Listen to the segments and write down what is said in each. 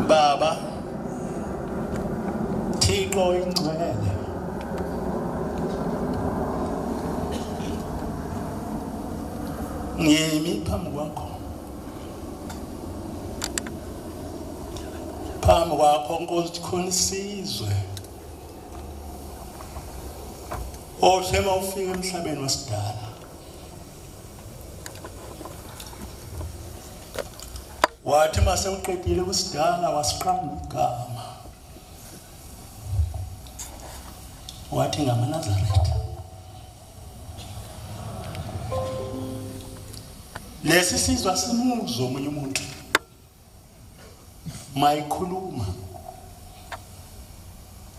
Baba Thixo ingcwele ngiyimi phambi kwakho Nkosi khona isizwe ohlema ufika emhlabeni wasidala wathi mase uqedile kusidala wasiqamba igama wathi ngamaNazaretha lesi sizwe simuzwa omunye umuntu mayikhuluma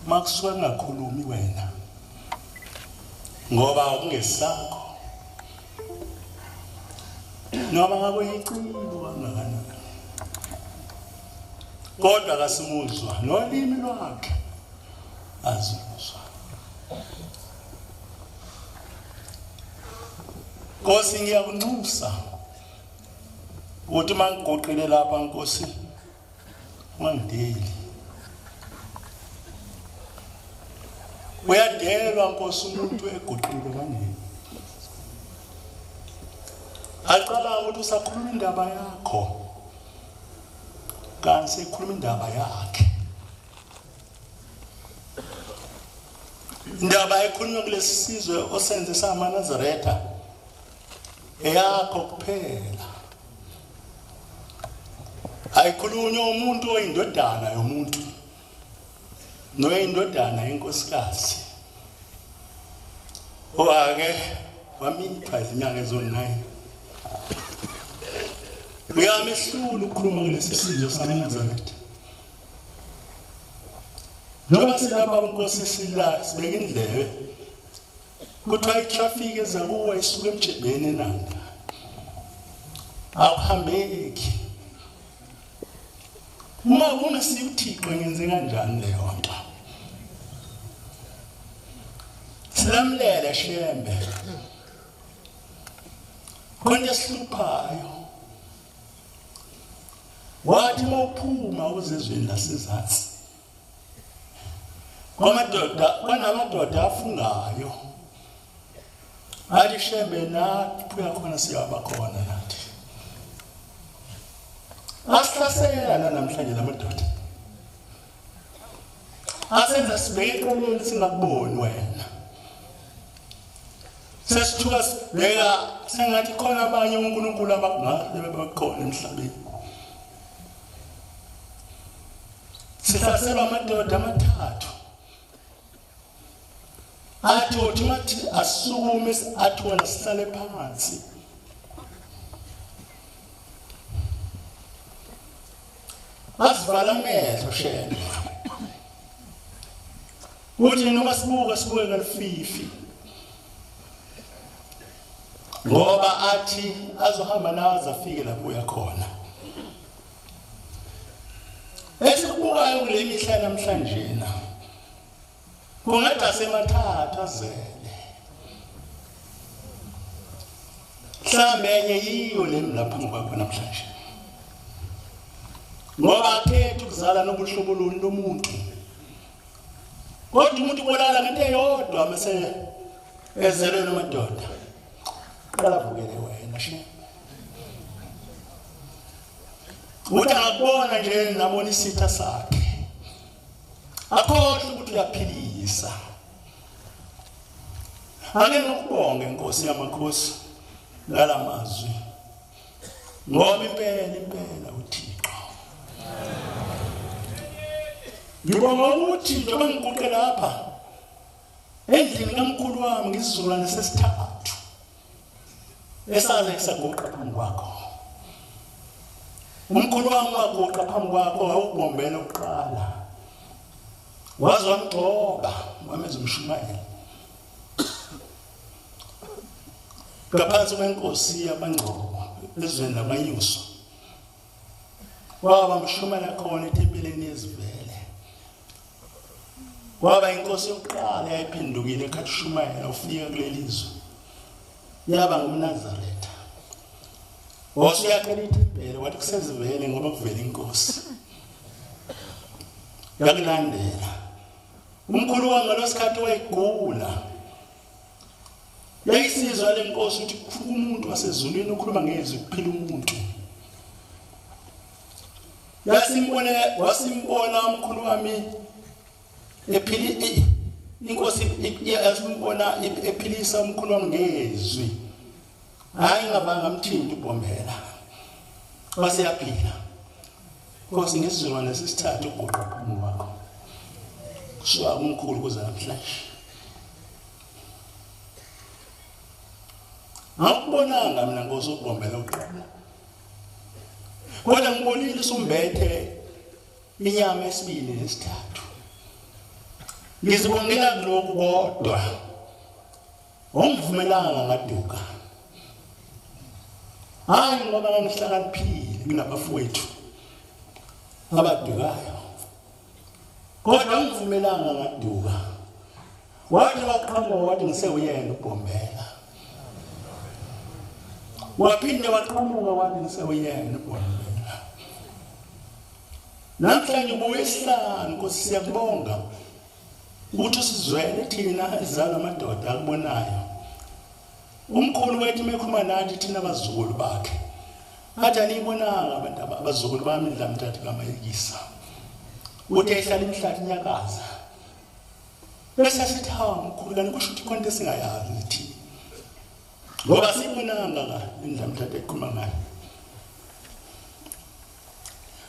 makusuka ngakhulumi wena ngoba kungesakho noma ngabe yicilo kangakanani kodwa kasimuzwa nolimi lwakhe azizwa Nkosi ngiyakunxusa uthi mangigoqile lapha Nkosi ungangideli uyadelwa Nkosi umuntu egoqile kangeni aqala ukuthi usakhuluma indaba yakho kanti ekhuluma indaba yakhe indaba ekhulunywa kulesi sizwe osenze samaNazaretha eyakho kuphela ayikhulunywa umuntu oyindodana yomuntu noyindodana yenkosikazi owake wamithwa izinyanga ezoni-9 uyamehlula ukukhuluma kulesi sizwe samaNazaretha njengoba silapha Nkosi sibeka indlebe kuthiwa itraffic eza kuwa isuka emjebeni eNanda akuhambeki uma ungasiyo uThixo ngenze kanjani leyo nto silamlele shembe konke sihluphayo wathi mawuphuma uzezweni lasezantsi kwanamadoda afungayo athi shembe nathi uyakhona siyaba khona nathi asihlasela namhlanje lamadoda asenza sibeke eqoleni singakuboni wena sesithuka sibheka sengathi khona abanye uNkulunkulu abangale bebakhona emhlabeni sihlaselwa amadoda amathathu athi uthi mathi asukume athi wena sihlale phansi asivala amehlo shembe uthi noma sibuke ngalififi ngoba athi azohamba nawe azafike lapho uya khona esikubukayo kule mihla namhlanje na kungathi asemathathu azele mhlawumbe enye yiyo le lapha ngapha namhlanje ngoba akhethe ukuzala nobuhlobo luni lomuntu kodwa umuntu ubonakala ngento eyodwa mase ezelwe nomadoda qala vukele wena she uthi akubona nje nabona isitha sakhe akhohle ukuthi uyaphilisa ake ngikubonge Nkosi yamakhosi ngalamazwi ngoba impela uThixo ngibonga ukuthi njengoba ngiguqe lapha endlini kamkhulu wami ngisizukulwane sesithathu esaze kusaguqa phambi kwakho umkhulu wami waguqa phambi kwakho wawubombela ukuqala waze wamgcoba wamenza umshumayeli ngaphansi kwenkosi yabangcobo ezweni labanyuso waba mshumayela khona etempeleni yezivele waba inkosi yokuqala yayiphendukile ekhathi Shumayela ufika kuleli zwe yaba nguNazaretha wasuyakhela itempele wathi kusezivele ngoba kuvela inkosi yakulandela umkhulu wami ngalosikhathi wayegula yayisizwa lenkosi ukuthi umuntu wasezulwini ukhuluma ngezwi kuphila umuntu wasimbona umkhulu wami ephili inkosi yasimbona ephilisa umkhulu wami ngezwi hayi ngabanga mthinti uBombela wasiyaphila Nkosi ngesizwana sesithathu uguqa umuntu wakho kushiya umkhulu kuze namhlanje Awubonanga mina Nkosi uBombela uqala kodwa ngibonile usumbethe inyama esibili nesithathu ngizibongela lokho kodwa ongivumelanga ngaduka hayi ngoba ngihlakaniphile kunabafowethu abadukayo kodwa ngivumelanga ngaduka wathi waqhamba wathi ngisewuyena uBombela waphinde waqhamuka wathi ngisewuyena uBombela namhlanje ubuwesihlanu Nkosi siyakubonga ukuthi sizwele thina ezala amadoda akubonayo umkhulu wethu mekhuluma nathi thina abazukulu bakhe athi anibonanga abantu abazukulu bami ndlamthathu kamayekisa uthi ehlala imhlathi nyakaza bese sithi hawu mkhulu kanti kusho ukuthi konke singayazi lithi ngoba sibonanga la ndlamthathu ekhuluma ngayo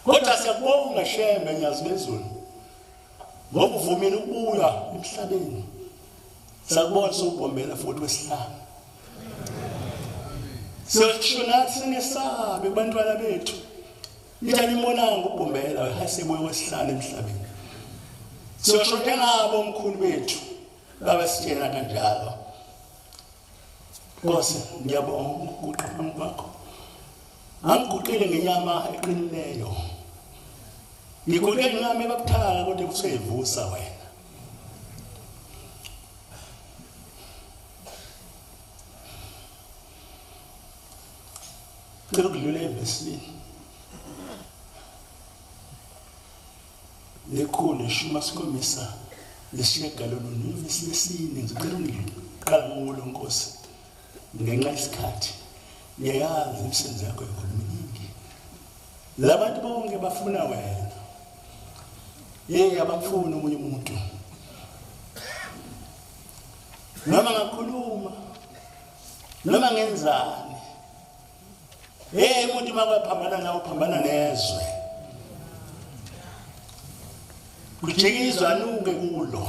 kodwa siyabonga shembe nyazi bezulu ngoba uvumile ukubuya emhlabeni sakubona sokuBombela futhi wesihlanu Sishona sinesabe kubantwana bethu. Lithi limonanga uBombela hasebuye wesihlanu emhlabeni. Sishona ngabo omkhulu bethu babasitshela kanjalo. Nkosi ngiyabonga ukuqhamuka kwakho. Angiguqile ngenyama eqinileyo. Ngiguqile ngenyama ebabuthaka kodwa kuseyivusa wena. Lokudlula evesini lekhulu shuma sikomisa lesishiyagalolunye lesine ngicela ungiqala ngulo Nkosi ngenxa isikhathi ngiyazi imisebenzi yakho ekhuluminingi labantu bonke bafuna wena abafuna omunye umuntu noma ngakhuluma noma ngenzani umuntu makwaphambana nawe uphambana nezwe kujikizwa nuke kulo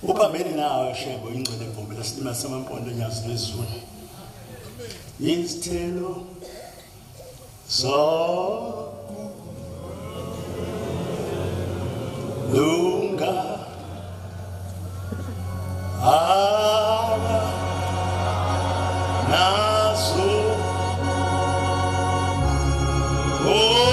uphambene nawe shebo ingcwele eVumbela sidima samampondo nyazi lezulu izithelo so lunga naso Oh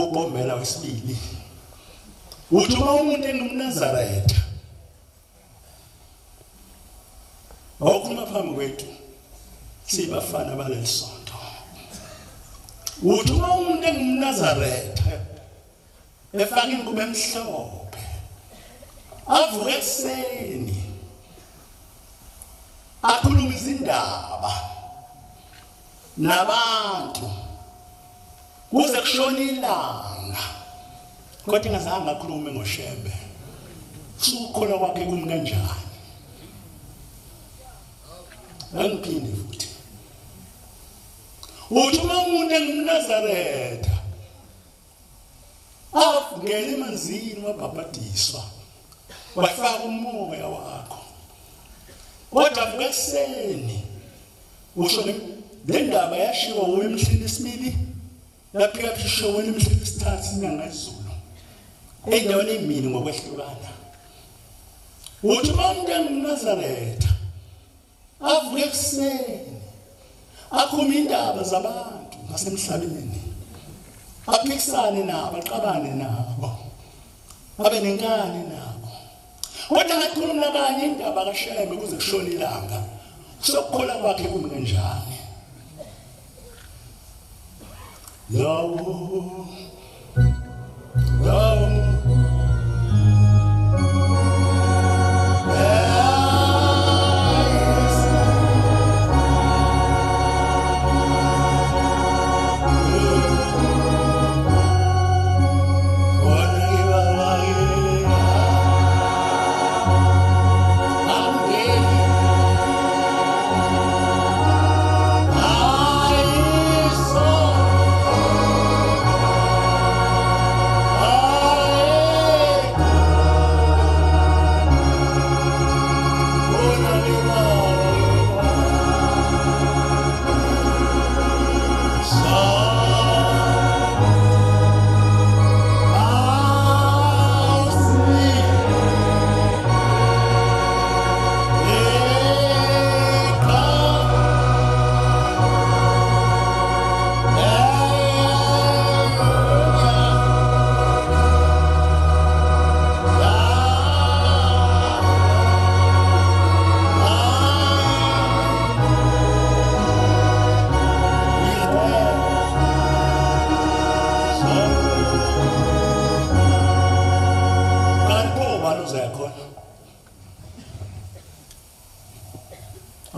ubombela wesibili uthi uma umuntu engumNazaretha awukhuluma phambi kwethu sibafana balesonto uthi uma umuntu engumNazaretha efaka ingubo emhlophe avuke ekuseni akhuluma izindaba nabantu kuze kushona ilanga kodwa ingazange akhulume ngoShembe ukukholwa kwakhe kumi kanjani angiphinde futhi uthi uma umuntu engumNazaretha avukele emanzini wabhabhadiswa wafaka umoya wakho kodwa avuke ekuseni usho le ndaba yashiwo uMhlini isibili laphika phisho wena eMhlini isithathu inyanga yezulu endaweni emini ngokwehlukana uthi uma umuntu engumNazaretha avuke ekuseni akhuluma indaba zabantu ngasemhlabeni aphikisane nabo aqabane nabo abe nenkani nabo kodwa ngakhuluma kanye indaba kaShembe kuze kushona ilanga sokukhola kwakhe kumi kanjani Lo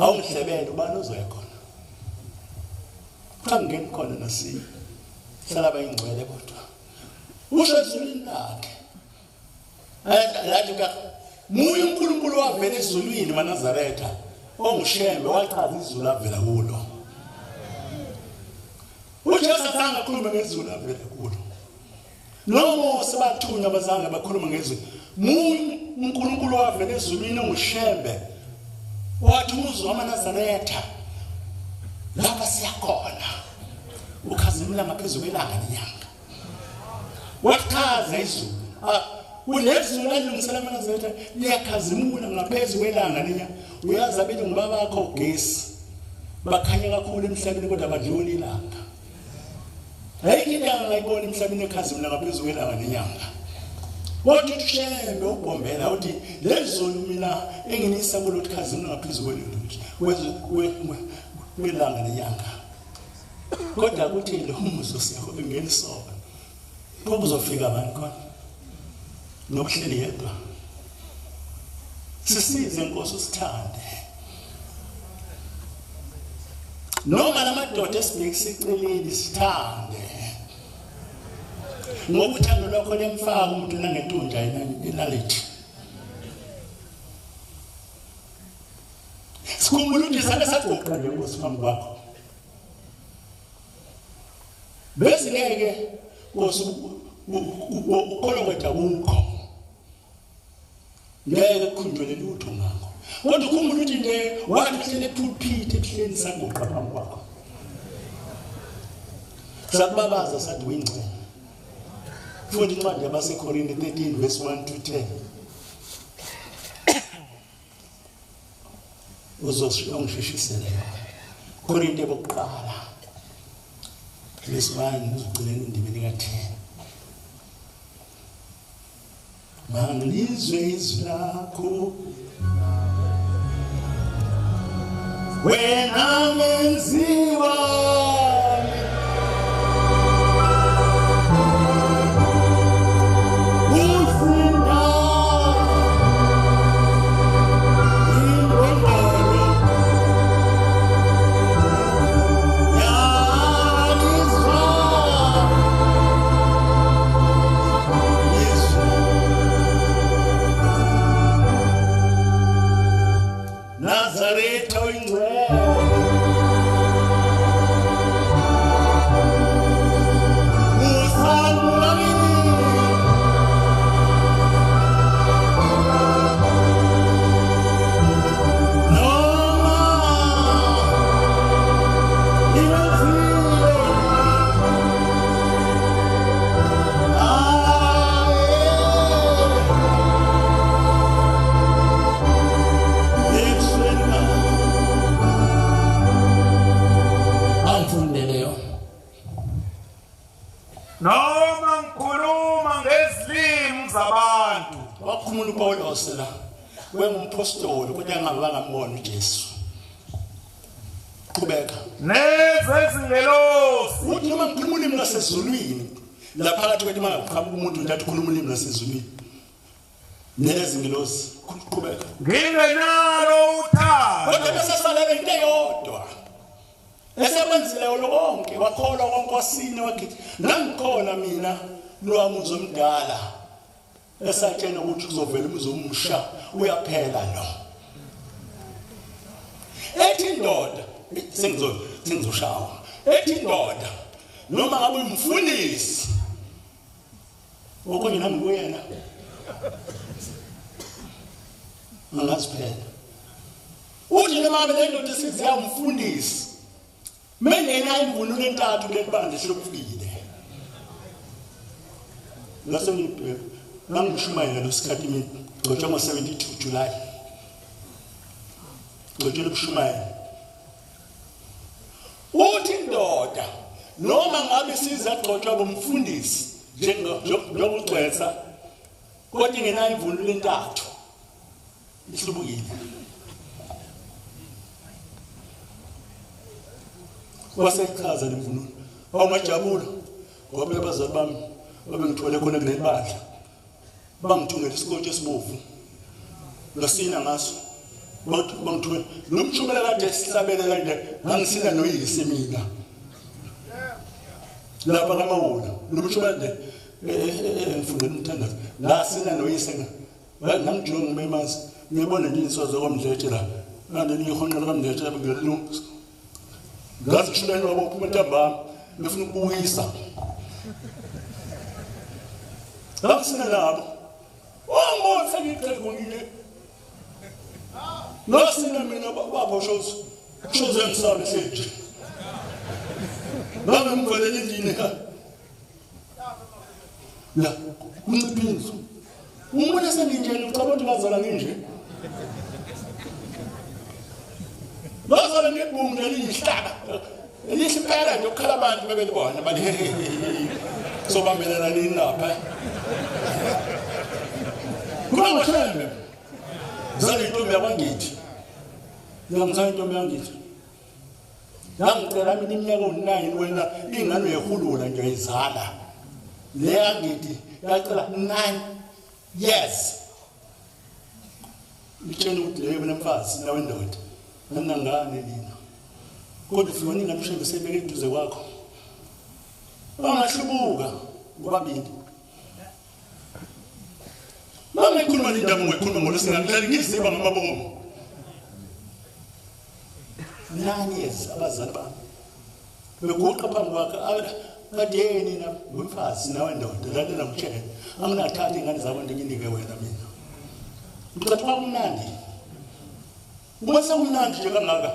awuhlebele ubani uzoya khona angeni khona nasi salaba ingcwele kodwa usho ezulwini lakhe lathi ka muye uNkulunkulu wavela ezulwini maNazaretha onguShembe wachaza izulu avela kulo uJesu azange akhulume ngezulu avela kulo noma sebathunywa bazange bakhuluma ngezulu muye uNkulunkulu wavela ezulwini onguShembe wathi uzwa amaNazaretha lapha siyakhona ukhazimula ngaphezulu kwelanga nenyanga wachaza izulu ulezulu alungisela amaNazaretha liyakhazimula ngaphezulu kwelanga nenyanga uyazi abelungu babakho ugesi bakhanya kakhulu emhlabeni kodwa badlula ilanga ayikho ilanga ngayibona emhlabeni ekhazimula ngaphezulu kwelanga nenyanga wathi uShembe ubombela uthi lezulu mina enginisa kulo khazimula ngaphezulu kwelanga nenyanga kodwa kuthi lo muzo sikho engenisona kokuzofika bani khona nokuhleli yedwa sisize inkosi usithande noma lamadoda esibhekisiceleni sithande ngokuthando lokho lemfaka umuntu nangentunja inalithi sikhumbula ukuthi sake sagoqa nje inkosi phambi kwakho bese ngeke Nkosi ukholwa kwethu akukho ngeke kukhunjwe lutho ngakho kodwa ukhumbula ukuthi nje wathi uhlele pulpit ebuhleni sagoqa phambi kwakho sakubabaza sathi wingce funda incwadi yabaseKorinte 13 verse 1 to 10 uzoshishisela Korinte bokuqala verse 1 uzugcinela indibeni ka10 Mangilizwe izwi lakho wena menziwa noma ngikhuluma ngezilimi zabantu wakhuluma uPawulos la wengumpostoli kodwa engabanga mbona uJesu qhubeka nezezingelosi uthi noma ngikhuluma ulimi lasezulwini la phakathi kwethu mangaqhamuka umuntu ntathi ukhuluma ulimi lasezulwini nezingelosi qhubeka ngingenalo uthando kodwa bese salele into eyodwa esekwenzile lonke wakholwa konkosini wakithi nangikhona mina lwami uzomdala esatshena ukuthi kuzovela umzomusha uyaphela lo ethi indoda sengizoshawa ethi indoda noma ngabe umfundisi okunye nami kuyena angaziphela uthi noma le ndoda isiziya umfundisi mengena imvunulo entathu lebandla lokufile ngase ngishumayela losikhathi mina ngojwa ngo-72 July ngojwa lokushumayela uthi indoda noma ngabe sizagcotshwa bomfundisi njengokugcwetha kodwa ingena imvunulo entathu ihlubukile wasechaza lemvunulo awumajabula ngoba abazali bami babengithole khona kuleli bandla bangithungela isikotshi esibovu ngasina ngaso bangithumela nomshumela kade sihlabelela nje ngangisina noyise mina lapha kaMawula nomshumela nje ngifundela umthandazo ngasina noyise ngangijonga ngimemazi ngibona nje insizwa komdletshe la ngandeni ihonqela komdletshe lapha ngelungu ngazi kushuleni wabo uphuma ntambama ngifuna ukubuyisa ngasina labo wangotha ngiqhekungile nosina mina baba shows emsame sethi baba mvelele indini la unciphizo umbona senginjeni ucabanga ukuthi bazala nginje bazala ngebhungu lelihlaba elihlipela nje ukukhala abantu bebelibona bali sobambelana nini lapha kungathembe zali intombi yakwangithi ngizama intombi yangithi ngicela mina iminyaka u9 wena ingane yehulula nje izala le yangithi yacela 9 years ngitshela ukuthi leyo mina mfazi nawe ndoda ngangane lina kodwa ufuna ingane ushebe sebeke eduze kwakho bangahlubuka ngobabili mama ikhuluma indaba ngikhuluma ngolosingani ngiziba ngamabomo 9 years abazali bami beguqa phambi kwakhe kadeni na umfazi nawe ndoda lalela ngitshela anginathatha ingane zabantu nginike wena mina ucathi kwakumnandi ubase umnandi nje kangaka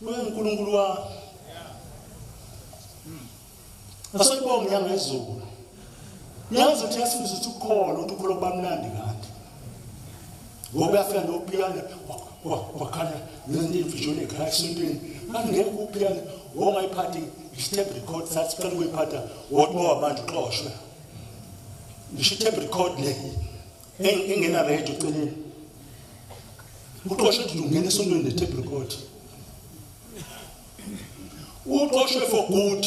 uNkulunkulu wa asayibonga inyanga yezulu yazi ukuthi yasifisa ukuthi ukhona ukuthi ukholo bamnandi kanti ngoba yafika nopiano wakhala nezindifishone ekhaya esontweni angeke upiano ongayiphathi step record sathi siqala ukuyiphatha wodwa abantu uxoshwe ngisho tape record le engena radio eceleni uqoshwe ungena esontweni ne tape record uqoshwe for good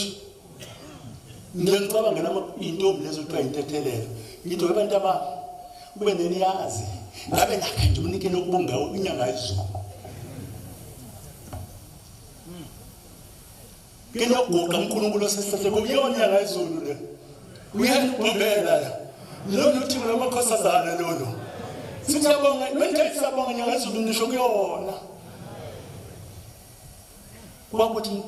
ngiyacabanga nama intombi lezo kuthiwa intethelelo into abantu kube neniyazi ngabe nakhe nje unikele ukubonga inyanga yezulu kena ukugoqa uNkulunkulu osesihle kuyona inyanga yezulu le uyangibhela lo nothi ngamakhosazana lolo siyabonga manje siyabonga inyanga yezulu nisho kuyona kwakuthi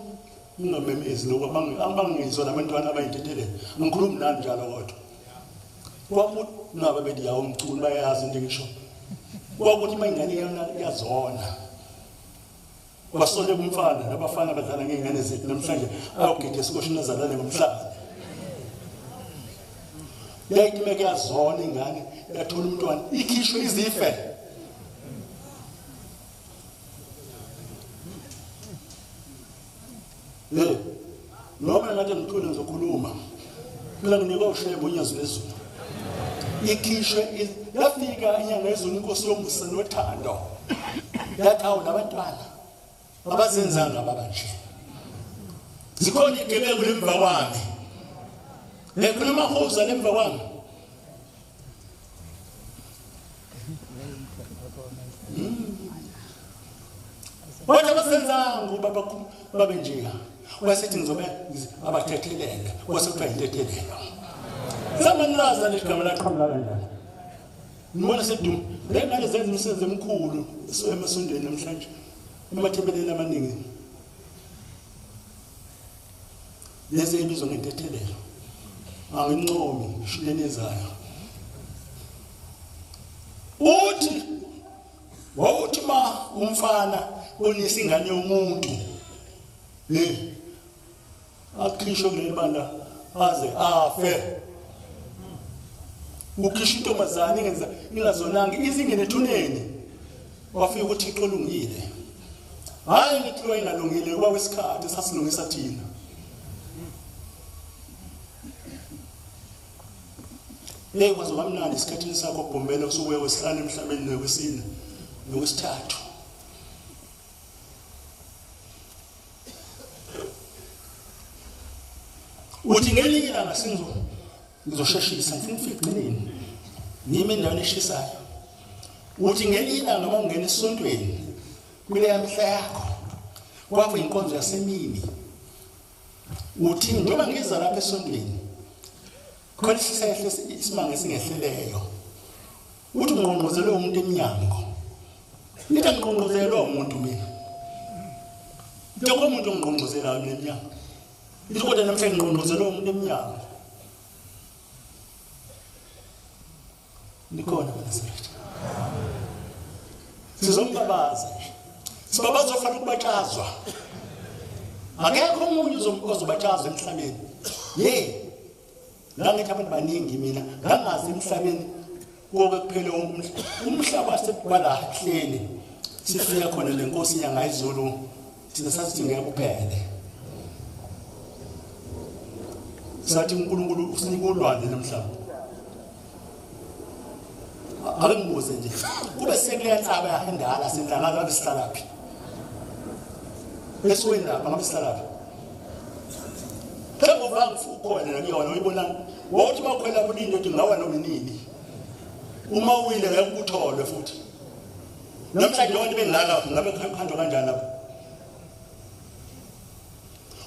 ngingamemezi lokho angibangizona abantwana abayintethelelo ngikhuluma nani njalo kodwa kwakuthi nabe bediyawo umculo bayazi into ngisho kwakuthi mayingane yazona basonde kumfana nabafana badlala ngeingane zethu namhlanje awugide esikoshini azalane ngomhlaba yayithi mekuyazona ingane yathola umntwana ikhishwe izife noma ngathi ngithule ngizokhuluma mina nginika ushebo unyazo lezulu ikhishwe yafika inyanga yezulu inkosi yomusa nothando yathawu nabantwana abazenzanga babanje zikhona igebengu lemva kwami nekhuluma hoza lemva kwami What's abasenzanga babe njika wasithi ngizobe abathethelele wasekuba intethelelo samanaza lesigama laqhamla kanjani ngibona sedum lengane zenza umsebenzi omkhulu emasondweni namhlanje emathebeleni amaningi lezi ebizwa ngentethelelo angincomi shileni ezayo uthi ma umfana onesingane yomuntu akhishwe ngelibanda aze afe ukhisha intombazane ingazonanga izingene ethuneni wafika ukuthi iqolungile hayi ngithiwa ingalungile kuba kwesikhathi sasilungisa thina kwazo kamnandi isikhathini sakho Bombela usukuye kwesihlanu emhlabeni nokwesine nokwesithathu uthi ngelinye ilanga ngizosheshisa ngifike nimi endaweni eshisayo uthi ngelinye ilanga uma ungena esontweni kule yamhla yakho kwakho inkonzo yasemini uthi njengoba ngiza lapha esontweni khona sisehle isimanga singehleleyo uthi ngqongqozelwe umuntu eminyango nithi ngqongqozelwe umuntu mina njengoba umuntu ngqongqozelayo eminyango ithi kodwa namhlanje ngqongqozelwe umuntu eminyango nikhona banasebenza sizombabaza sibabaza ofana ukubatshazwa akekho umuntu ozobatshazwa emhlabeni ngangithi abantu baningi mina ngangazi emhlabeni konke kuphela umhlaba wasebala hleli sifika khona lenkosi inyanga yezulu thina sathi ngeke kuphele sathi uNkulunkulu usinika ulwandle nomhlaba abengibuze nje kube sekuya nhlaba yahendala sendlala ngabe sihlalapi leswenda ngabe sihlalapi Ngokuvanga ukhona ngiyona uyibona wothi bakhwela kulindo ukuthi ngawa noma nini uma uwile ngeke utholwe futhi namhlanje abantu bengaka ngabe khanjwa kanjani lapho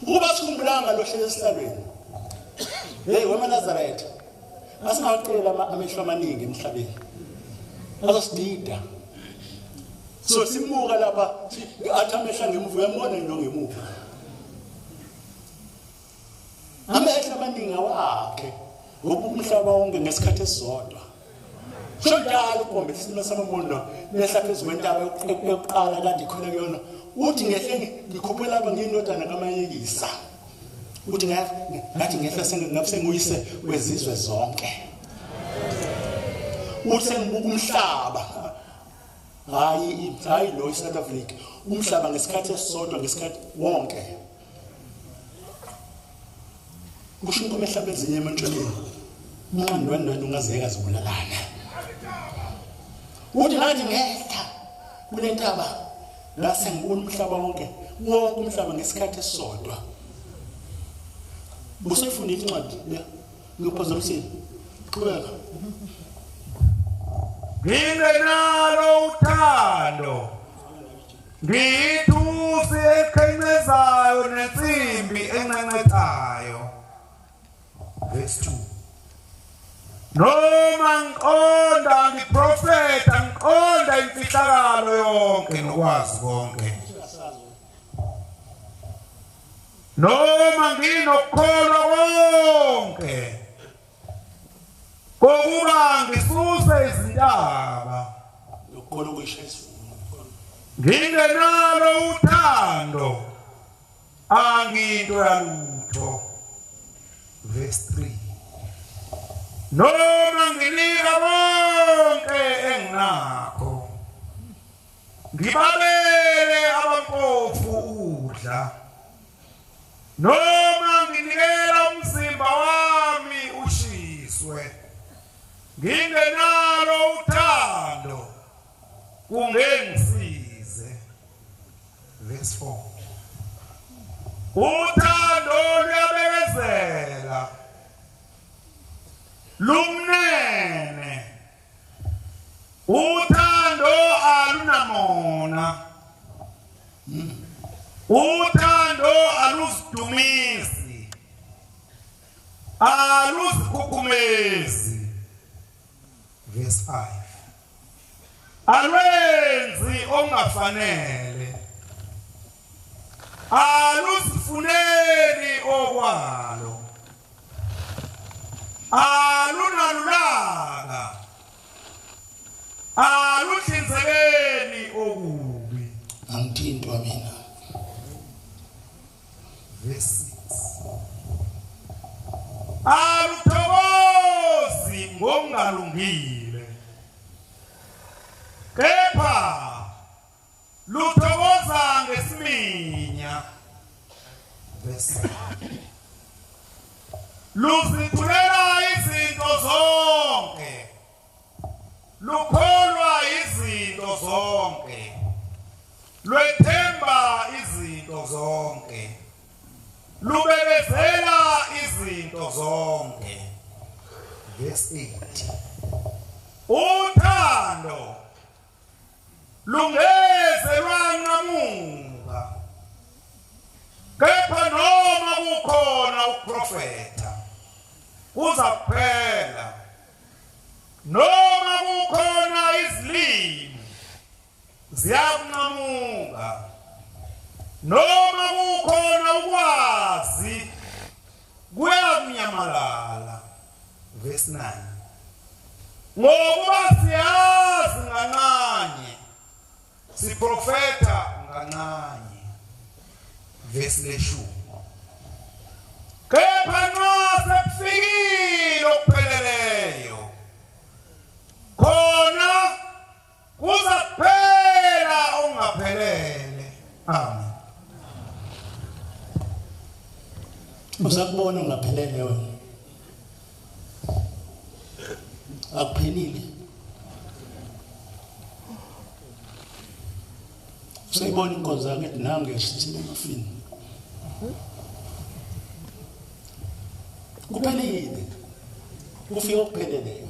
ukuba sikhumbulanga lo hlelo esihlalweni wema Nazareth asingaqela amehlo amaningi emhlabeni azosidida so simuka lapha athi amehla ngemuva uyambona ngemuva amehla amaningi awakhe ngokumhlaba wonke ngesikhathi esizodwa njalo uBombe isimo samamondo nehla phezulu kwentaba yokuqala kanti khona kuyona uthi ngehle ngikhuphela lapha ngiyindodana kaMayekisa uthi ngathi ngehla senguyise kwezizwe zonke uthi sengibuka umhlaba hayi lo South Africa umhlaba ngesikhathi esizodwa ngesikhathi wonke kusho inkomo ehlaba ezinye emantshoneni umnqandi wendwendwe ungazeka zibulalana uthi ngathi ngehla kule ntaba ngase ngibona umhlaba wonke umhlaba ngesikhathi esisodwa busefundile incwadi le ngiphazamisile qhubeka ngingenalo uthando ngithusi eqhencezayo nensimbi encencethayo verse 2 noma ngiqonda ngiprofeta ngiqonda imfihlakalo yonke nokwazi konke noma nginokukholwa konke kokuba ngisuse izintaba lokukholwa kuyishayisa ngingenalo uthando angiyinto yalutho verse 3 noma nginika konke enginakho ngibabele abampofu ukudla noma nginikela umzimba wami ushiswe ngingenalo uthando kungengisize verse 4 uthando luyabekezela lumnene uthando alunamona uthando aluzidumisi aluzikhukhumezi verse 5 alwenzi ongafanele aluzifuneli okwalo alunalulaka aluhlinzekeli okubi angithintwa mina verse 6 aluthokozi ngongalungile kepha luthokoza ngesiminya verse 7 luzithulela izinto zonke lukholwa izinto zonke lwethemba izinto zonke lubekezela izinto zonke verse 8 uthando lungeze lwanqamuka kepha noma kukhona ukuprofeta kuzakuphela noma kukhona izilimi ziyanqamuka noma kukhona ukwazi kuyakunyamalala verse 9 ngokuba siyazi ngancane siprofeta ngancane verse 10 kepha nxa sekufikile okupheleleyo khona kuzakuphela ongaphelele amen usakubona ungaphelele wena akuphelile usayibona inkonzo yakhe ethi nange yasithile emafini kuphelile kufika okupheleleyo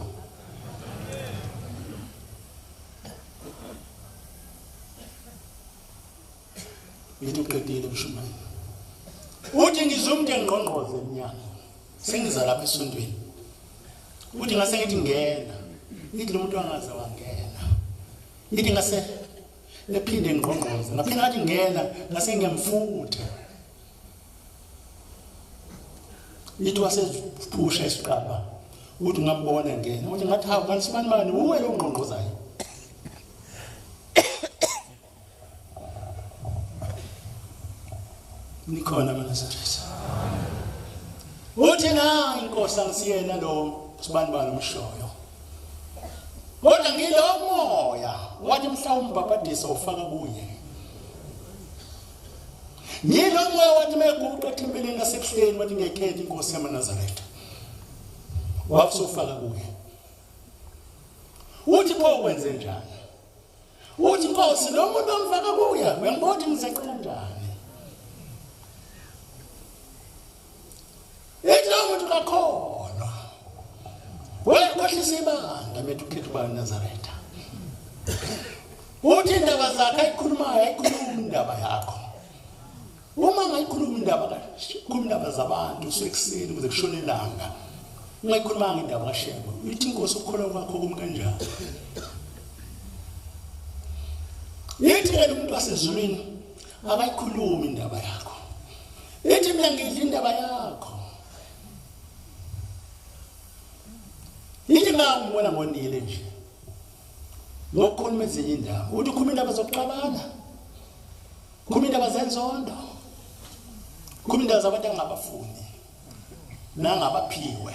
yithi uqedile mshumayeli uthi ngizumntu engqongqoze emnyango sengiza lapha esontweni uthi ngase ngithi ngena ithi lo muntu angaze wangena ithi ngase ephinde ngqongqoze ngaphinda ngathi ngena ngase ngiyamfutha ithi wasephusha isiqaba uthi ngambona ngena uthi ngathi hawu kanti sibani bani uwe lo ngqongqozayo nikhona maNazaretha uthi na inkosi angisiyena lo sibani bani umshoyo kodwa ngilo moya wathi mhlawumbe babadisa ufaka kuye ngilo moya wathi mekuqa ethempelini lasebuhleni wathi ngekhethe inkosi yamaNazaretha Wafufaka kuye. Uthi pho kwenze njani? Uthi Nkosi lo muntu omfaka kuya, uyangibona ngizecela njani? Ethi lo muntu kakhona. Wekhohlisa ibanga bethu ukhetha uba Nazareta. Uthi indaba zakhe ayikhuluma indaba yakho. Uma ngayikhuluma indaba zabantu usekuseni kuze kushone ilanga. Ungayikhulumanga indaba kaShebo. Uthi Nkosi ukukholwa kwakho kumkanjani? Yithi ke umuntu wasezulwini akayikhuluma indaba yakho. Yithi mina ngidla indaba yakho. Yithi ngangibona ngonile nje. Ngokukhuluma ezinye indaba. Uthi ukhuluma indaba zokuxabana. Ukhuluma indaba zenzondo. Ukhuluma indaba zabantu angabafuni. Nangabaphiwe.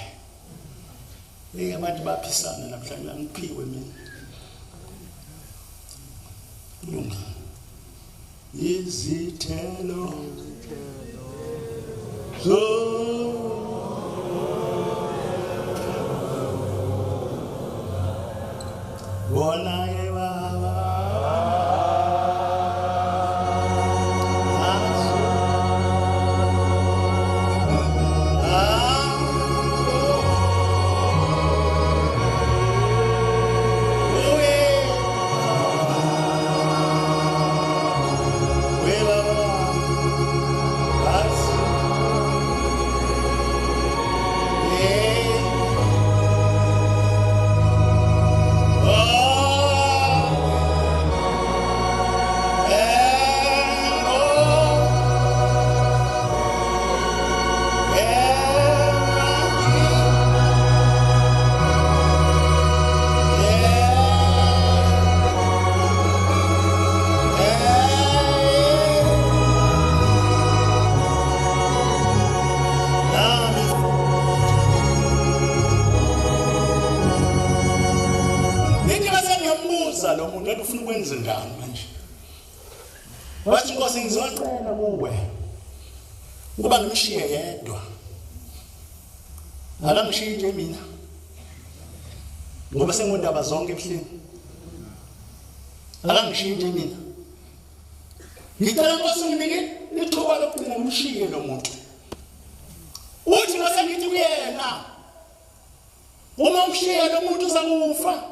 Abantu baphisana namhlanje angiphiwe mina. Lunga. Izithelo. Bona Baba. Lo muntu ngathi ufuna ukwenza njani manje? Wathi Nkosi ngizocela kuwe ukuba ngimshiye yedwa. Alangishiye nje mina. Ngoba sengondaba zonke ebuhleni. Alangishiye nje mina. Ngicela Nkosi unginike ithuba lokugcina ngimshiye lo muntu. Uthi ngase ngithi kuyena. Uma umshiye lo muntu uzakufa.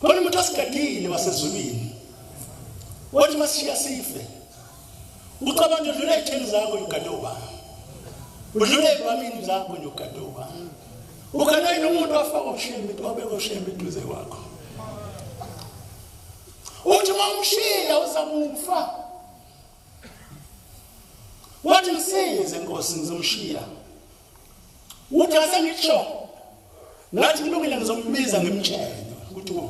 Khona umuntu asigadile wasezulwini. Wathi masishiya sife. Ucabanga udlule itheni zakho ugadoba. Udlule ebamini zakho ugadoba. Ukanayi nomuntu afaka ushembe wabeka ushembe duze kwakho. Uthi mawumshiya uzakufa. Wathi ngisize Nkosi ngizomshiya. Uthi asengitsho. Ngathi kulungile ngizombiza ngimtshele ukuthi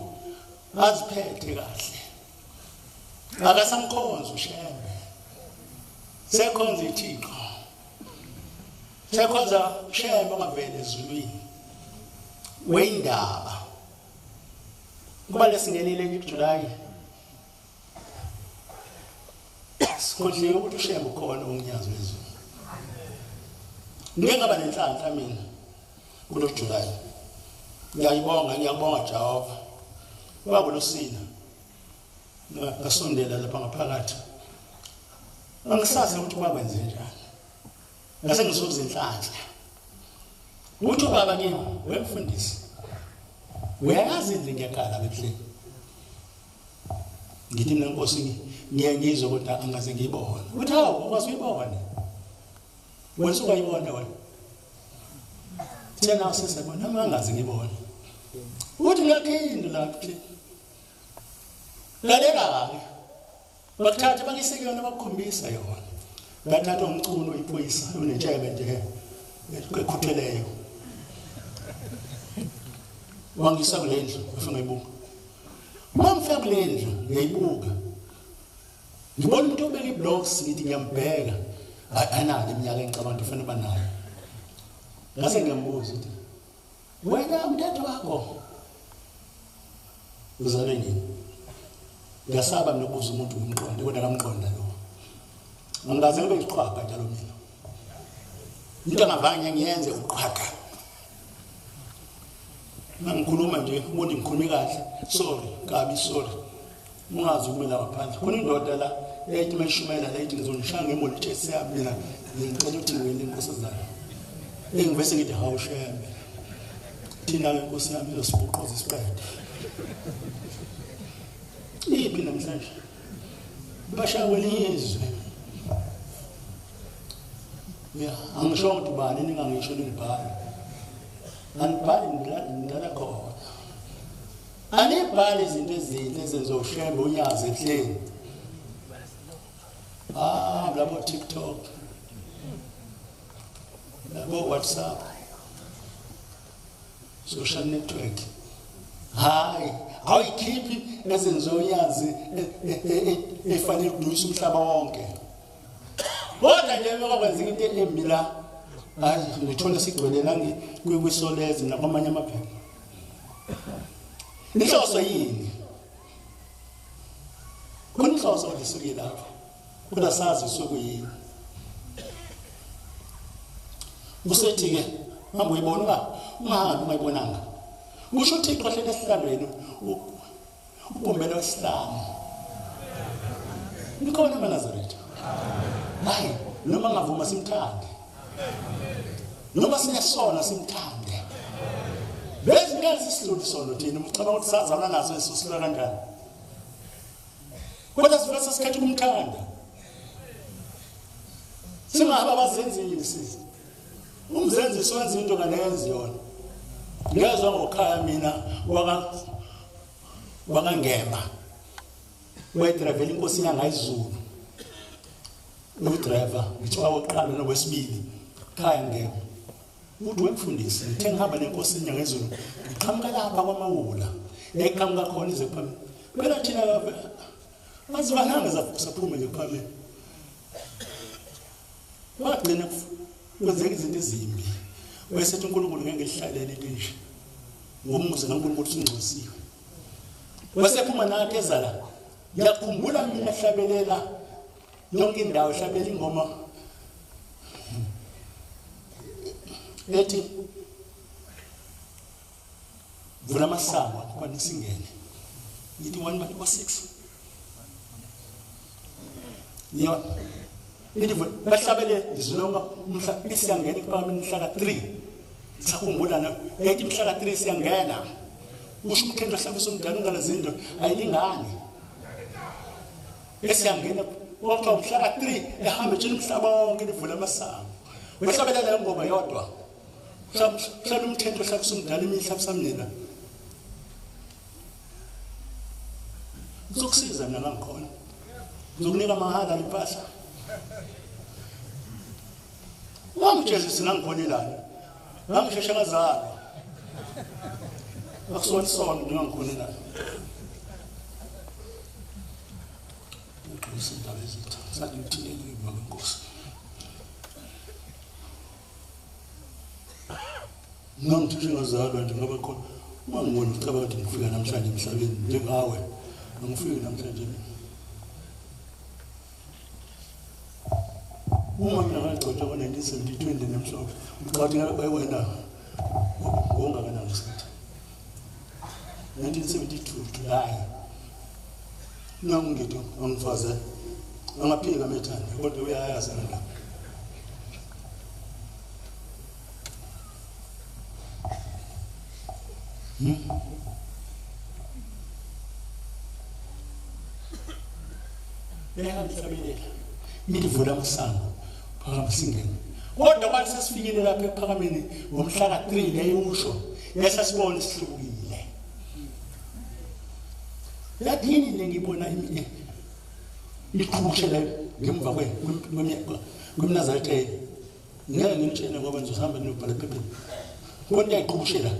aziphethe kahle. Akasamkhonza ushembe. Sekhonza iThixo. Sekhonza ushembe ongavele ezulwini. Weyindaba. Kuba lesingenile kuJulayi. Sikhodliwe ukuthi ushembe ukhona unyazo wezulu. Ngeke ngaba nenhlanhla mina kulo Julayi. Ngiyabonga Jehova. Baba losina. Ngasondela lapha ngaphakathi. Angisazi ukuthi bakwenze njani. Ngase ngizuza inhlanhla. Uthi baba kimi wemfundisi. Uyayazi into ngiyakhala bebuhleni. Ngithi mina Nkosi ngiyangizwa kodwa angaze ngiyibona. Uthi hawu ukwazi uyibona. Wena sukayibona wena. Thina sesibona angaze ngiyibona. Uthi ngiyakhinda lapha. Lalela-ke. Bakuthatha bakiseke yona bakukhombisa yona. Bathatha umculo oyiphoyisa unetshebe nje ekhutheleyo. Wangisa kule ndlu ufuna uyibuka. Uma ngifika kule ndlu ngiyayibuka. Ngibona umuntu obeka iblocks ngithi ngiyambheka. Anali iminyaka engicabanga ukuthi ufuna banayo. Ngase ngiyambuza ukuthi wena umthetho wakho uzale nini? Ngasaba nokubuza umuntu umqondo kodwa ngamqonda lo. Angaze ngibe iqhwaga njalo mina. Into angavanye ngiyenze uqhwaga. Ngikhuluma nje ubona ngikhulumi kahle. Sorry, kabi sorry. Ungazi ukumela ngaphandle. Khona indoda la ethi mayishumela la ethi ngizonishaya ngemoli yami mina ngicela ukuthi ngene inkosazana. Engivese ngithi hawu shembe. Thina inkosi yami izosibuqoza isiqede. Iphi namhlanje? Bashawe lizwe. Ya, angisho ukuthi bani ningangisho ngibhali. Anibhali ngidlala khona. Anibhali izinto ezinhle ezenza ushembe unyaze ehleni. Labo TikTok. Labo WhatsApp. Social network. Hayi, awuyikhiphi ezenza unyaze efanele ukuduyisa umhlaba wonke. Kodwa nje bekwenza into embi la. Hayi, ngithola sigcwele la kwisolezi nakwamanye amaphepha. Inhloso yini? Khona inhloso lisuke lapho. Kodwa sazi sokuyini. Usethi ke, manje uyibona ungahambi ungayibonanga. Kusho uThixo hlele esihlalweni ubumbele wesihlamu. Nikhona eNazaretha. Hayi, noma ngavuma simthande. Noma siyasona simthande. Bese ngeke sisidlule sono thina ucabanga ukuthi sazana naso esusula kanjani. Kodwa sifuna sesikhethe ukumthanda. Singaba abazenzile sisi. Umzenzisi wenza into kanenzi yona. Ngezwe ngokhaya mina wakangema. Wayidrive inkosi yangayizulu. Udriver ngithiwa oqala nowesibili khaya ngeke. Uthi wekufundisa ngithe ngihamba nenkosi yangayizulu. Ngiqhamuka lapha kwaMawula. Eqhamuka khona ize phambili. Phela thina azibananga saphuma nje phambili. Wagcina kwenzeka izinto ezimbi. Wayesethi uNkulunkulu ngeke ngihlalele into ngomuzi kaNkulunkulu singcosiwe. Wasephuma nathi ezala. Ngiyakhumbula mina hlabelela yonke indawo hlabela ingoma. Ethi vula amasango kwani singene. Ngithi 1:6. Yo. Ngithi bahlabele izilonga umhla isiyangena ephakemeni mhla ka3. Sakhumbula na ethi mhla ka3 siyangena. Usho umkhendlo hlabisa umdala ungalazindo ayilingani. Esiyangena wakho mhla ka3 ehambe nje umhlaba wonke livula amasango. Wehlabela le ngoma yodwa. Mhlawumbe umkhendlo hlabisa umdala imihlabisa mina. Uzokusiza mina ngikhona. Uzokunika mahala impahla. Wamtshela sinangikhonelana. Ngangisheshe ngazalwa. Akusona sona ngingangikhonelana. Usindaba ezitha. Sadimthile ngakwenkosi. Ngangithishe ngazalwa nje ngoba khona mangibona ucabanga ukuthi ngifika namhlanje emhlabeni njengawe. Ngifike namhlanje. Uma mina ngagcotshwa ngo-1972 nemhlophe ngicabanga ngabe wena ongakanani isikhathi 1972 July ngithi angifaze angaphika methanda kodwa uyayazi ngala Ngiyahlabelela ngivula amasango phakathi singene kodwa kwathi sesifikile lapha ephakameni ngomhla ka3 leyusho yasasibona sihlukile lathini ngibona iqhubukela ngemva kwemNazaretha ngeke ngitshene ngoba ngizohamba nobhala phepha kodwa iqhubukela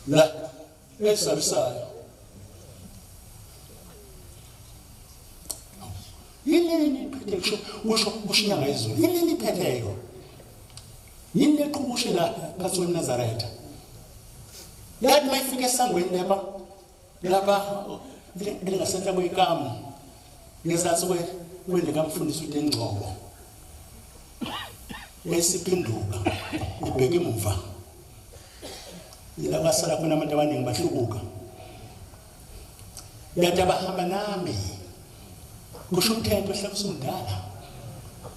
la esabisayo yini iphethe ushinyanga izulu yini iphetheyo yini eqhubushela phansi kweNazaretha yathi mayifika esangweni lapha ngingasenza kwekamu ngesathi kwende kamfundisi uDengcobo esiphinduka ibheke emuva yila kwasala khona abantu abaningi bahlubuka yathi abahamba nami kusho umthetho ehlabusumdala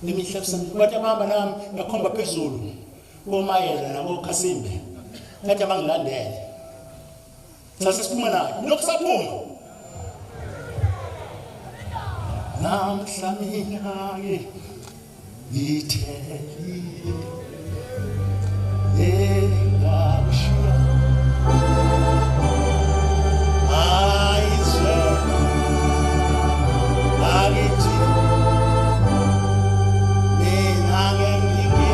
nemihlabusana bathi abahamba nami yakhomba phezulu komayela nabokhasimbe yathi abangilandele sasiphuma naye nokusaphuma namhla mina-ke ngithelile engakushiya ayizwe akithi mina ngengike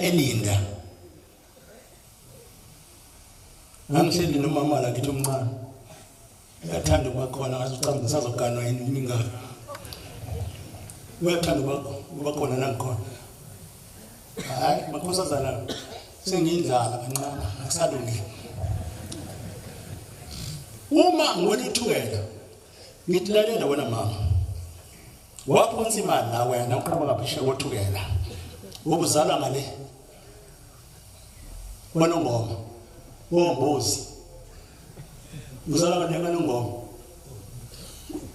elinda ngihleli nomama la kithi omncane uyathanda ukuba khona ngazucanga ngisazoganwa yini imingaka uyathanda ukuba khona nangikhona hayi makhosazana sengiyindlala kancane akusalungile uma ngibona ithukela ngithi lalela wena mama waphonsa imali la wena uqhaba ngaphesheya kothukela ubuzalwa ngale wanongoma wombuzi uzalwa ngale kanongoma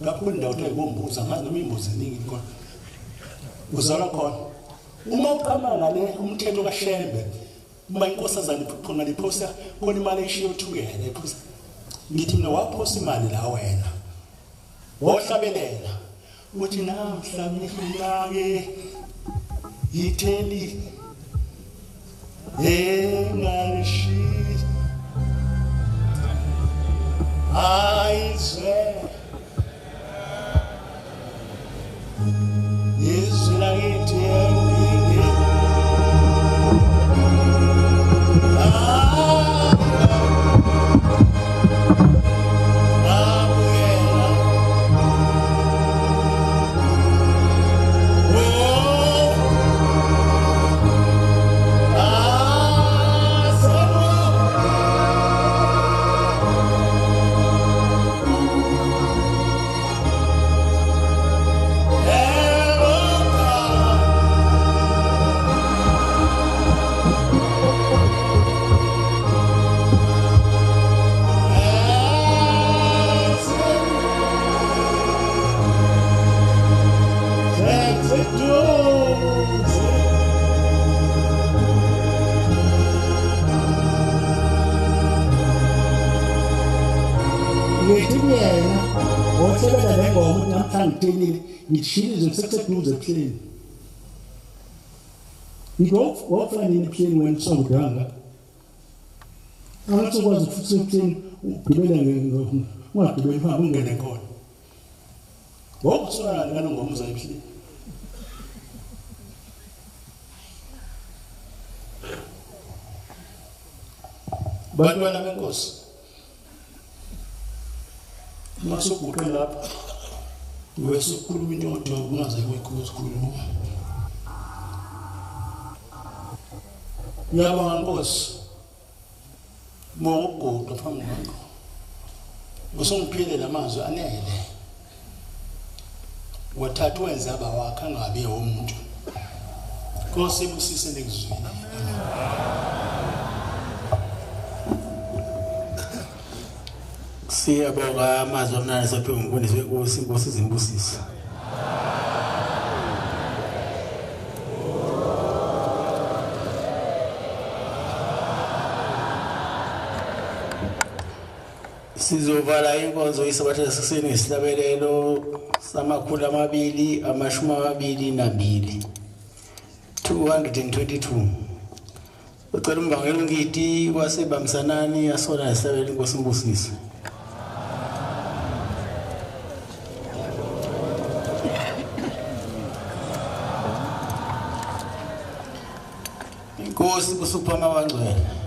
lapho indawo ayibombuza ngazi noma imbuzi eningi khona uzalwa khona uma uqhama ngale umthetho kaShembe uma inkosazana iphuma liphosa khona imali eshiya uthukela iphosa ngithi mina waphosa imali la wena wohlabelela uthi namhla mina-ke ngitheli engalishi ayizwe izwi lakithi engike Osebenza nengoma namhlanje ngithenile ngishilo ngiseseduze ephileni ngofana ephileni wena songudanga awusokwazi futhi ephileni ugibela ungagibeli phambi ungene khona ngokusona kanongoma uzayiphileni bantwana benkosi masukuqe lapha wesukhuluma into odwa ungaze kwekukhuluma yaba nkosi mogoqo phambi kwakho usongiphile lamazwi anele wathatha wenza abawakha ngabe umuntu Nkosi busise nekuzwini siyabonga amazwi amnandi saphiwe ngumfundisi wenkosi inkosi izimbusisa sizovala inkonzo isabatha sekuseni ngesihlabelelo samakhulu amabili amashumi amabili nambili 222. Ucela umbangela uNgidi wasebamsanani yasola nesabela inkosi imbusise. Inkosi kusuphama wangcwele.